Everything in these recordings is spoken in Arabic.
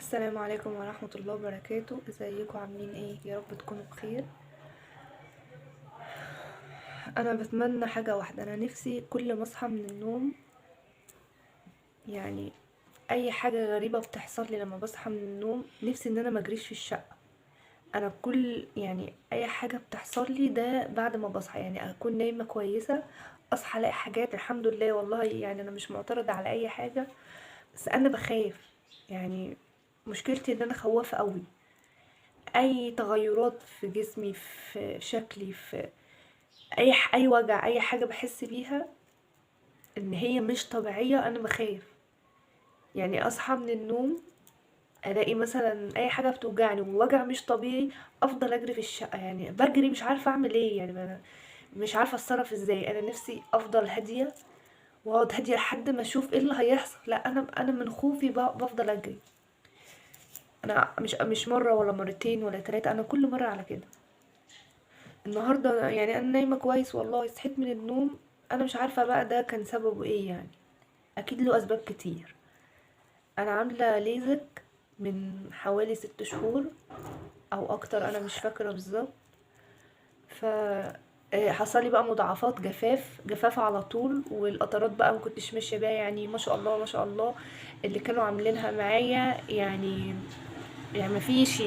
السلام عليكم ورحمة الله وبركاته. ازيكم عاملين ايه؟ يا رب تكونوا بخير. انا بتمنى حاجة واحدة، انا نفسي كل ما اصحى من النوم، يعني اي حاجة غريبة بتحصل لي لما بصحى من النوم، نفسي ان انا ما اجريش في الشقة. انا كل يعني اي حاجة بتحصل لي ده بعد ما بصحى، يعني اكون نايمة كويسة، اصحى الاقي حاجات الحمد لله والله، يعني انا مش معترضة على اي حاجة، بس انا بخاف. يعني مشكلتي ان انا خوافة قوي. اي تغيرات في جسمي، في شكلي، في اي وجع، اي حاجه بحس بيها ان هي مش طبيعيه، انا بخاف. يعني اصحى من النوم الاقي مثلا اي حاجه بتوجعني ووجع مش طبيعي، افضل اجري في الشقه، يعني بجري مش عارفه اعمل ايه، يعني مش عارفه اتصرف ازاي. انا نفسي افضل هاديه واقعد هاديه لحد ما اشوف ايه اللي هيحصل، لا انا من خوفي بفضل اجري. انا مش مره ولا مرتين ولا ثلاثه، انا كل مره على كده. النهارده يعني انا نايمه كويس والله، صحيت من النوم انا مش عارفه بقى ده كان سببه ايه، يعني اكيد له اسباب كتير. انا عامله ليزك من حوالي 6 شهور او اكتر، انا مش فاكره بالظبط. ف حصل لي بقى مضاعفات، جفاف على طول، والقطرات بقى ما كنتش ماشيه بيها، يعني ما شاء الله ما شاء الله. اللي كانوا عاملينها معايا يعني مفيش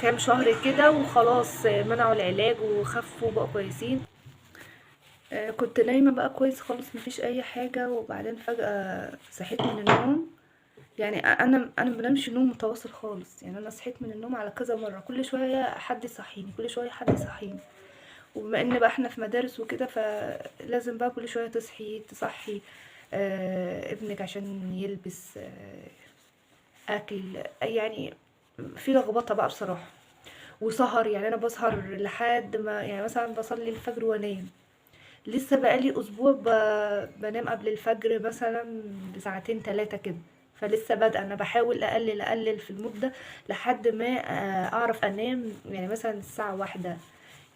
كام شهر كده وخلاص، منعوا العلاج وخفوا بقوا كويسين. كنت نايمة بقى كويس خالص، مفيش أي حاجة، وبعدين فجأة صحيت من النوم. يعني أنا بنامش نوم متواصل خالص، يعني أنا صحيت من النوم على كذا مرة، كل شوية حد يصحيني، كل شوية حد يصحيني. وبما إن بقى احنا في مدارس وكده، فلازم بقى كل شوية تصحي ابنك عشان يلبس أكل، يعني في لخبطة بقى بصراحة. وسهر، يعني أنا بسهر لحد ما، يعني مثلا بصلي الفجر وأنام. لسه بقالي اسبوع بنام قبل الفجر مثلا بساعتين 3 كده. فلسه بادئه، انا بحاول اقلل في المده لحد ما اعرف انام، يعني مثلا الساعه 1،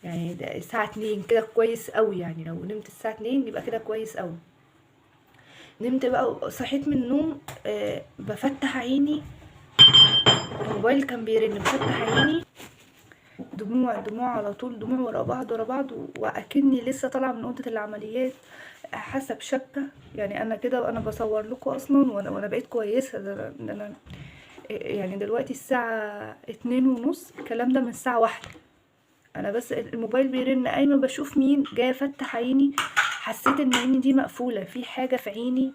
يعني الساعه 2 كده كويس قوي، يعني لو نمت الساعه 2 يبقى كده كويس قوي. نمت بقى صحيت من النوم، بفتح عيني، الموبايل كان بيرن، بفتح عيني، دموع دموع على طول، دموع ورا بعض ورا بعض، واكني لسه طالعه من اوضه العمليات، حاسه بشكه. يعني انا كده وانا بصور لكم اصلا، وانا بقيت كويسه، ده انا يعني دلوقتي الساعه 2:30، الكلام ده من الساعه 1. انا بس الموبايل بيرن، قايمه بشوف مين جاي، افتح عيني، حسيت ان عيني دي مقفوله، في حاجه في عيني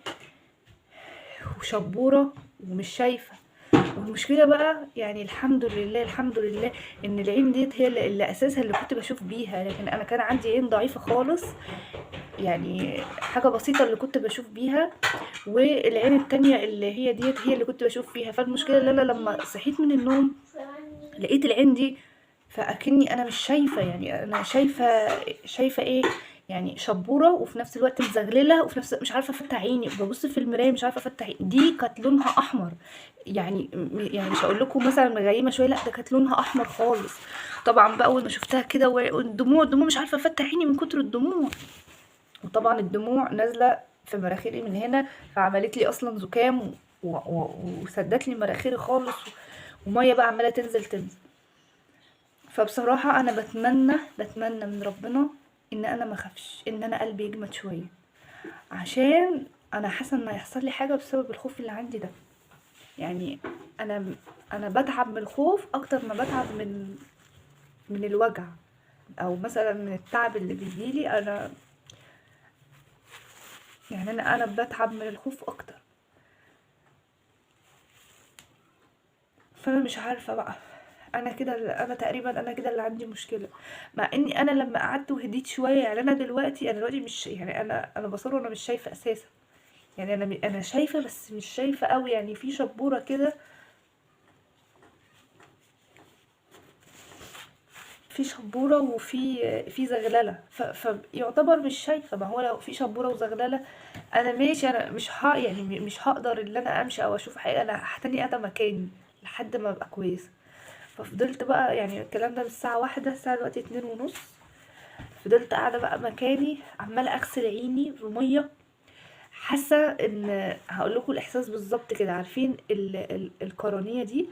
وشبوره ومش شايفه. والمشكله بقى، يعني الحمد لله الحمد لله ان العين ديت هي اللي اساسها اللي كنت بشوف بيها، لكن انا كان عندي عين ضعيفه خالص، يعني حاجه بسيطه اللي كنت بشوف بيها، والعين التانية اللي هي ديت هي اللي كنت بشوف فيها. فالمشكله ان انا لما صحيت من النوم لقيت العين دي، فاكني انا مش شايفه، يعني انا شايفه ايه، يعني شبوره وفي نفس الوقت مزغلله، وفي نفس مش عارفه افتح عيني، ببص في المرايه مش عارفه افتح عيني. دي كانت لونها احمر، يعني مش هقول لكم مثلا مغيمه شويه، لا ده كانت لونها احمر خالص. طبعا بقى اول ما شفتها كده، والدموع مش عارفه افتح عيني من كتر الدموع، وطبعا الدموع نازله في مناخيري من هنا، فعملت لي اصلا زكام وسدت لي مناخيري خالص، وميه بقى عماله تنزل. فبصراحة أنا بتمنى من ربنا إن أنا ما اخافش، إن أنا قلبي يجمد شوية، عشان أنا حاسة إن هيحصل لي حاجة بسبب الخوف اللي عندي ده. يعني أنا أنا بتعب من الخوف أكتر ما بتعب من الوجع، أو مثلا من التعب اللي بيجيلي أنا. يعني أنا بتعب من الخوف أكتر. فأنا مش عارفة بقى، انا كده انا تقريبا انا كده اللي عندي مشكله. مع اني انا لما قعدت وهديت شويه، يعني انا دلوقتي مش، يعني انا بصور وانا مش شايفه اساسا، يعني انا شايفه بس مش شايفه قوي، يعني في شبوره كده، في شبوره وفي زغلله، فيعتبر مش شايفه. ما هو لو في شبوره وزغلله انا ماشي، انا يعني مش هقدر ان انا امشي او اشوف حاجه، انا هتني قاعده مكاني لحد ما ابقى كويسه. ففضلت بقى، يعني الكلام ده من الساعه 1، الساعه دلوقتي 2:30، فضلت قاعده بقى مكاني عماله اغسل عيني بميه، حاسه ان هقول لكم الاحساس بالظبط كده. عارفين القرنيه دي،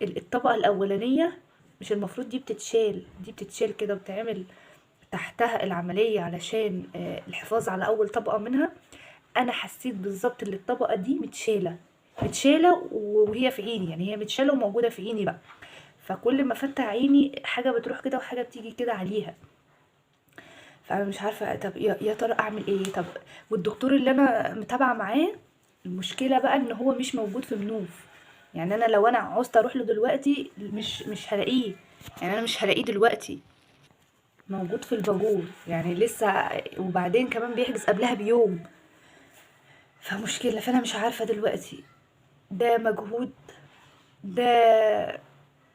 الطبقه الاولانيه مش المفروض دي بتتشال؟ دي بتتشال كده وبتعمل تحتها العمليه علشان الحفاظ على اول طبقه منها. انا حسيت بالظبط ان الطبقه دي متشاله وهي في عيني، يعني هي متشاله وموجوده في عيني بقى. فكل ما افتح عيني حاجه بتروح كده وحاجه بتيجي كده عليها. فانا مش عارفه طب يا ترى اعمل ايه. طب والدكتور اللي انا متابعه معاه، المشكله بقى ان هو مش موجود في منوف. يعني انا لو انا عوزت اروح له دلوقتي مش هلاقيه. يعني انا مش هلاقيه دلوقتي موجود في الباجور يعني لسه. وبعدين كمان بيحجز قبلها بيوم. فمشكله، فانا مش عارفه دلوقتي ده مجهود، ده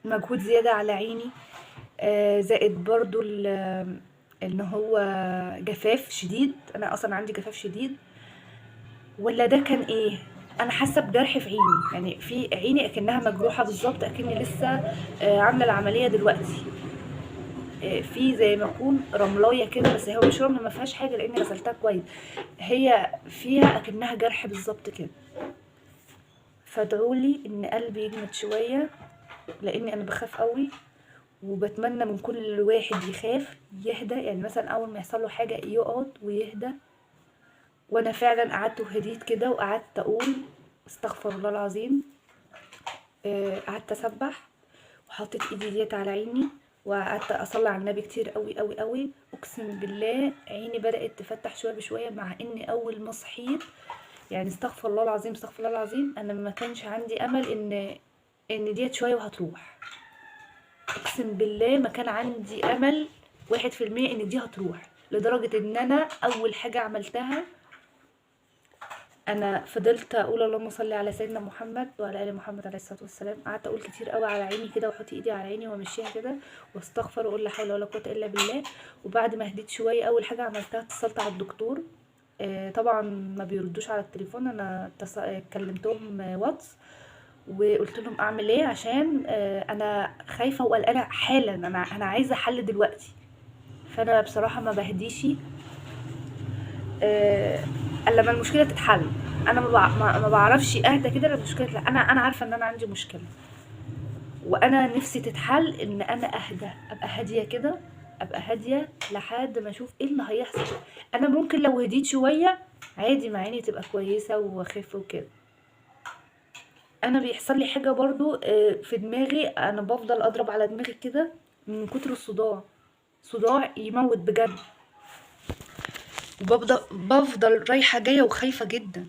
مجهود زياده على عيني. زائد برضو ان هو جفاف شديد. انا اصلا عندي جفاف شديد. ولا ده كان ايه؟ انا حاسه بجرح في عيني، يعني في عيني اكنها مجروحه بالظبط، اكني لسه عامله العمليه دلوقتي. في زي ما يكون رملايه كده، بس هو مش رمله، ما فيهاش حاجه لاني غسلتها كويس. هي فيها اكنها جرح بالظبط كده. فادعولي ان قلبي يجمد شويه، لاني انا بخاف قوي. وبتمنى من كل واحد يخاف يهدى، يعني مثلا اول ما يحصل له حاجه يقعد ويهدى. وانا فعلا قعدت وهديت كده وقعدت اقول استغفر الله العظيم. قعدت اسبح وحطيت ايدي ديت على عيني وقعدت اصلي على النبي كتير قوي قوي قوي. اقسم بالله عيني بدات تفتح شويه بشويه، مع اني اول ما صحيت يعني استغفر الله العظيم استغفر الله العظيم، انا ما كانش عندي امل ان ديت شويه وهتروح. اقسم بالله ما كان عندي امل 1% ان دي هتروح. لدرجه ان انا اول حاجه عملتها، انا فضلت اقول اللهم صل على سيدنا محمد وعلى ال محمد عليه الصلاه والسلام. قعدت اقول كتير قوي على عيني كده، واحط ايدي على عيني وامشيها كده واستغفر واقول لا حول ولا قوه الا بالله. وبعد ما هديت شويه اول حاجه عملتها اتصلت على الدكتور. طبعا ما بيردوش على التليفون. انا كلمتهم واتس وقلت لهم اعمل ايه، عشان انا خايفه وقلقانه حالا. انا عايزه حل دلوقتي. فانا بصراحه ما بهديش الا لما المشكله تتحل. انا ما بعرفش اهدى كده لما المشكله لا، انا عارفه ان انا عندي مشكله، وانا نفسي تتحل ان انا اهدى، ابقى هاديه كده، ابقى هاديه لحد ما اشوف ايه اللي هيحصل. انا ممكن لو هديت شويه عادي مع عيني تبقى كويسه واخف وكده. انا بيحصل لي حاجه برضو في دماغي، انا بفضل اضرب على دماغي كده من كتر الصداع. صداع يموت بجد. بفضل رايحه جايه وخايفه جدا.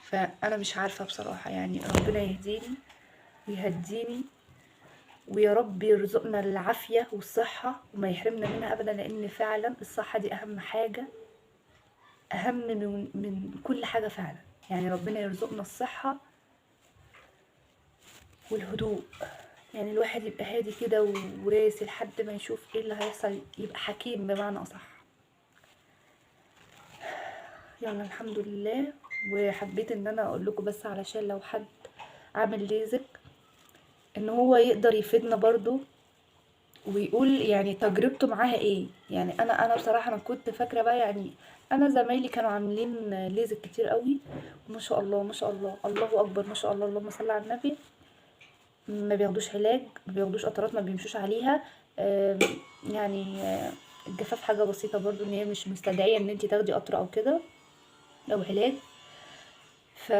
فانا مش عارفه بصراحه، يعني ربنا يهديني ويهديني، ويا رب يرزقنا العافيه والصحه وما يحرمنا منها ابدا، لان فعلا الصحه دي اهم حاجه، اهم من كل حاجه فعلا. يعني ربنا يرزقنا الصحه والهدوء. يعني الواحد يبقى هادي كده وراسي لحد ما يشوف ايه اللي هيحصل، يبقى حكيم بمعنى اصح. يلا الحمد لله. وحبيت ان انا اقول لكم بس علشان لو حد عامل ليزك ان هو يقدر يفيدنا برضو ويقول يعني تجربته معاها ايه. يعني انا بصراحه انا كنت فاكره بقى، يعني انا زمايلي كانوا عاملين ليزك كتير قوي، ما شاء الله ما شاء الله الله اكبر ما شاء الله اللهم صل على النبي. ما بياخدوش علاج، ما بياخدوش قطرات، ما بيمشوش عليها. آم، يعني الجفاف حاجه بسيطه برضو، ان هي مش مستدعيه ان انت تاخدي قطره او كده او علاج. ف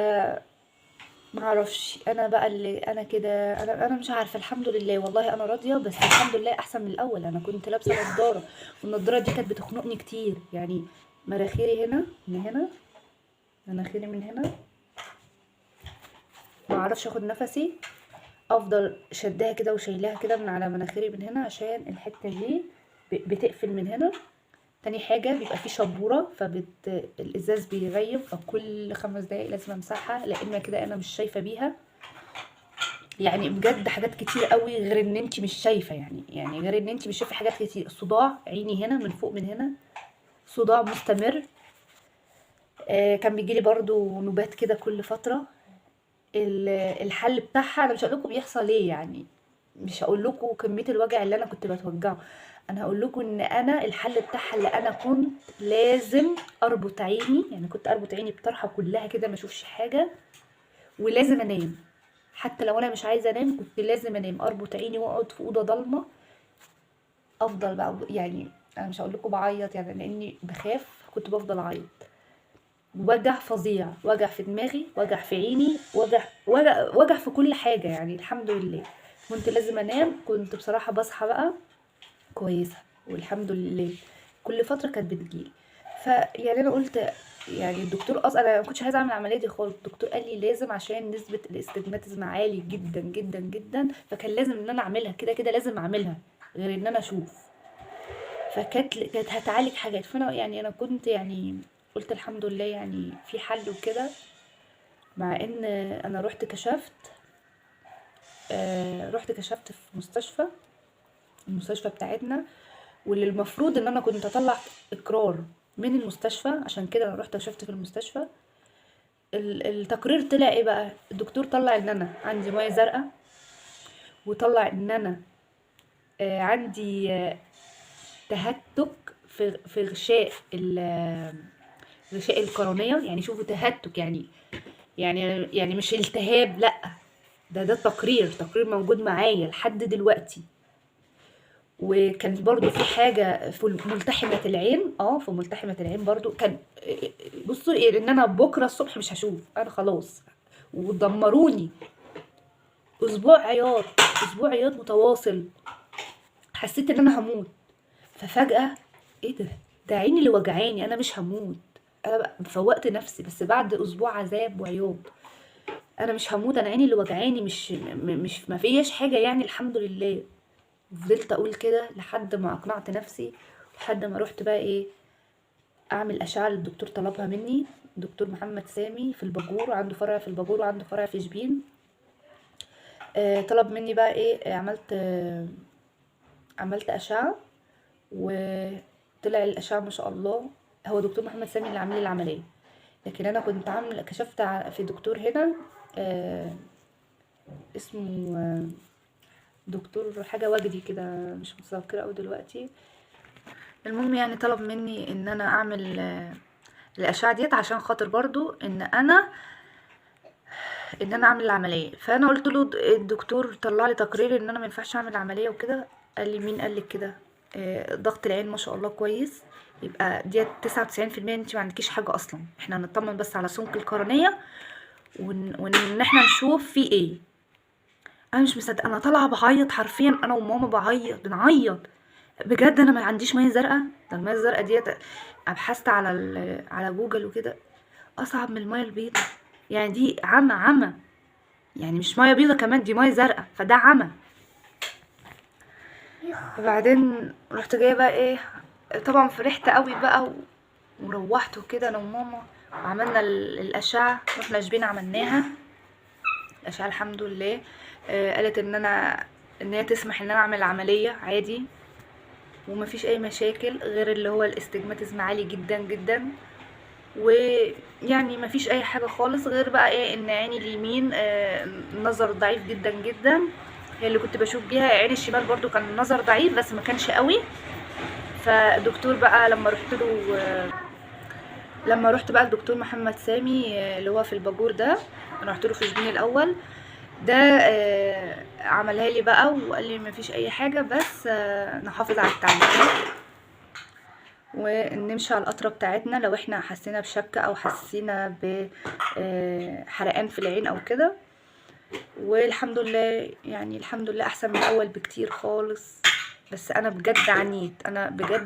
معرفش انا بقى اللي انا كده، انا مش عارفه. الحمد لله والله انا راضيه، بس الحمد لله احسن من الاول. انا كنت لابسه نضاره والنضاره دي كانت بتخنقني كتير، يعني مناخيري هنا من هنا، مناخيري من هنا ما اعرفش اخد نفسي. افضل شدها كده وشايلاها كده من على مناخيري من هنا عشان الحته دي بتقفل من هنا. تاني حاجه بيبقى في شبوره الازاز بيغيب، فكل 5 دقايق لازم امسحها لان كده انا مش شايفه بيها. يعني بجد حاجات كتير قوي غير ان انت مش شايفه، يعني غير ان انت مش شايفه حاجات كتير. صداع عيني هنا من فوق من هنا، صداع مستمر. كان بيجيلي برضو نوبات كده كل فتره. الحل بتاعها انا مش هقول لكم بيحصل ايه، يعني مش هقول لكم كميه الوجع اللي انا كنت بتوجعه. انا هقول لكم ان انا الحل بتاعها اللي انا كنت لازم اربط عيني، يعني كنت اربط عيني بطرحه كلها كده ما اشوفش حاجه، ولازم انام. حتى لو انا مش عايزه انام كنت لازم انام، اربط عيني واقعد في اوضه ضلمه، افضل بقى يعني انا مش هقول لكم بعيط يعني لاني بخاف، كنت بفضل اعيط. وجع فظيع، وجع في دماغي، وجع في عيني، وجع في كل حاجه يعني. الحمد لله كنت لازم انام. كنت بصراحه بصحى بقى كويسه والحمد لله. كل فتره كانت بتجيلي. فيعني انا قلت يعني الدكتور اصلا انا ما كنتش عايزه اعمل العمليه دي خالص. الدكتور قال لي لازم عشان نسبه الاستجماتيزم عالي جدا جدا جدا، فكان لازم ان انا اعملها كده كده، لازم اعملها غير ان انا اشوف. كانت هتعالج حاجات. فانا يعني انا كنت يعني قلت الحمد لله يعني في حل وكده. مع ان انا رحت كشفت، رحت كشفت في مستشفى، المستشفى بتاعتنا، واللي المفروض ان انا كنت اطلع اقرار من المستشفى. عشان كده انا رحت كشفت في المستشفى. التقرير طلع ايه بقى؟ الدكتور طلع ان انا عندي ميه زرقاء، وطلع ان انا عندي تهتك في غشاء القرنية. يعني شوفوا تهتك يعني مش التهاب، لا، ده تقرير موجود معايا لحد دلوقتي. وكان برضو في حاجة في ملتحمة العين، في ملتحمة العين برضو كان. بصوا ان انا بكرة الصبح مش هشوف، انا خلاص. ودمروني اسبوع عياط متواصل. حسيت ان انا هموت. ففجأة ايه ده عيني اللي وجعاني، انا مش هموت. انا بقى فوقت نفسي بس بعد اسبوع عذاب وعياط. انا مش هموت، انا عيني اللي وجعاني، مش ما فيش حاجه يعني الحمد لله. فضلت اقول كده لحد ما اقنعت نفسي، لحد ما رحت بقى ايه اعمل اشعه اللي الدكتور طلبها مني. دكتور محمد سامي في الباجور، عنده فرع في الباجور وعنده فرع في شبين. طلب مني بقى ايه، عملت اشعه، وطلع الاشعه ما شاء الله. هو دكتور محمد سامي اللي عامل لي العمليه، لكن انا كنت كشفت في دكتور هنا اسمه دكتور حاجة وجدي كده، مش متذكرة اوي دلوقتي. المهم يعني طلب مني ان انا اعمل الاشعة ديت عشان خاطر برضو ان انا اعمل العملية. فانا قلت له الدكتور طلع لي تقرير ان انا ما ينفعش اعمل العملية وكده. قال لي مين قال لك كده؟ ضغط العين ما شاء الله كويس، يبقى ديت 99% انت ما عندكيش حاجة اصلا. احنا هنطمن بس على سمك القرنية وان احنا نشوف فيه ايه. انا مش مصدقه، انا طالعه بعيط حرفيا، انا وماما بنعيط بجد. انا ما عنديش ميه زرقاء. ده الميه الزرقاء ديت ابحثت على جوجل وكده، اصعب من الميه البيضاء. يعني دي عمى، يعني مش ميه بيضاء كمان، دي ميه زرقاء، فده عمى. وبعدين رحت جايه بقى ايه، طبعا فرحت قوي بقى وروحت وكده انا وماما، وعملنا الاشعه. رحنا شبين عملناها الاشعه الحمد لله. قالت ان هي تسمح ان انا اعمل عمليه عادي ومفيش اي مشاكل، غير اللي هو الاستجماتيزم عالي جدا جدا. ويعني مفيش اي حاجه خالص، غير بقى ايه ان عيني اليمين النظر ضعيف جدا جدا، هي اللي كنت بشوف بيها. عيني الشمال برضو كان النظر ضعيف بس ما كانش قوي. فالدكتور بقى لما رحت بقى الدكتور محمد سامي اللي هو في الباجور ده، انا رحت له في شبين الاول. ده عملها لي بقى وقال لي مفيش اي حاجه، بس نحافظ على التعليمات ونمشي على القطره بتاعتنا لو احنا حسينا بشك او حسينا بحرقان في العين او كده. والحمد لله يعني الحمد لله احسن من الاول بكتير خالص. بس انا بجد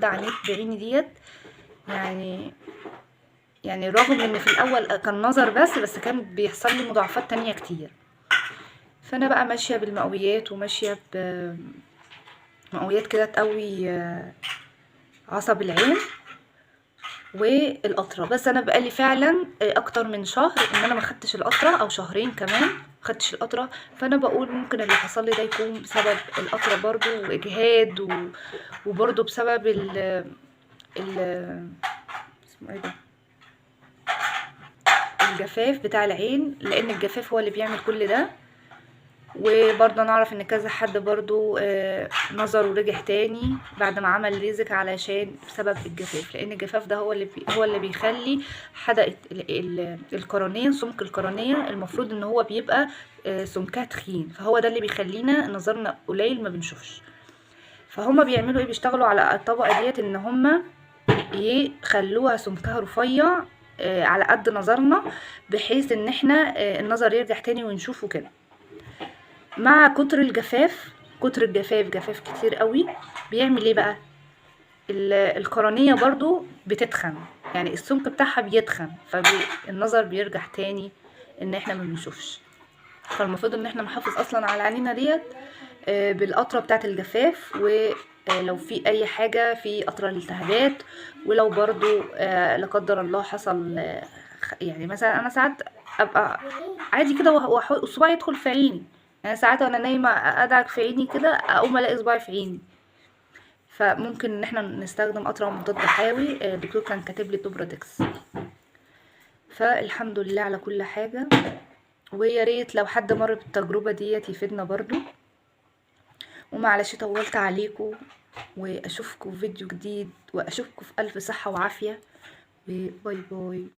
عانيت بعيني ديت. يعني رغم ان في الاول كان نظر بس كان بيحصل لي مضاعفات تانية كتير. فانا بقى ماشيه بالمقويات وماشيه بمقويات كده تقوي عصب العين والقطره. بس انا بقالي فعلا اكتر من شهر ان انا ما خدتش القطره، او شهرين كمان ما خدتش القطره. فانا بقول ممكن اللي حصل لي ده يكون بسبب القطره برضو واجهاد وبرضو بسبب ال اسمه ايه ده، الجفاف بتاع العين، لان الجفاف هو اللي بيعمل كل ده. وبرضه نعرف ان كذا حد برضه نظره رجع تاني بعد ما عمل ليزك علشان بسبب الجفاف، لان الجفاف ده هو اللي بيخلي حدقة القرنية، سمك القرنية المفروض ان هو بيبقى سمكها تخين، فهو ده اللي بيخلينا نظرنا قليل ما بنشوفش. فهما بيعملوا ايه؟ بيشتغلوا على الطبقة ديت ان هما يخلوها سمكها رفيع على قد نظرنا، بحيث ان احنا النظر يرجع تاني ونشوفه كده. مع كتر الجفاف، جفاف كتير قوي، بيعمل ايه بقى؟ القرنية برضو بتتخن، يعني السمك بتاعها بيتخن، فالنظر بيرجع تاني ان احنا ما بنشوفش. فالمفروض ان احنا نحافظ اصلا على عينينا ديت بالقطرة بتاعة الجفاف، ولو في اي حاجة في قطرة الالتهابات، ولو برضو لا قدر الله حصل يعني مثلا انا ساعات ابقى عادي كده وصباعي يدخل في عيني، يعني ساعات وانا نايمة ادعك في عيني كده اقوم الاقي صباعي في عيني. فممكن ان احنا نستخدم قطرة مضاد حيوي، الدكتور كان كاتب لي توبراتكس. فالحمد لله على كل حاجة، ويا ريت لو حد مر بالتجربة ديت يفيدنا برضو. ومعلش طولت عليكم، واشوفكم في فيديو جديد، واشوفكم في الف صحة وعافية، وباي باي.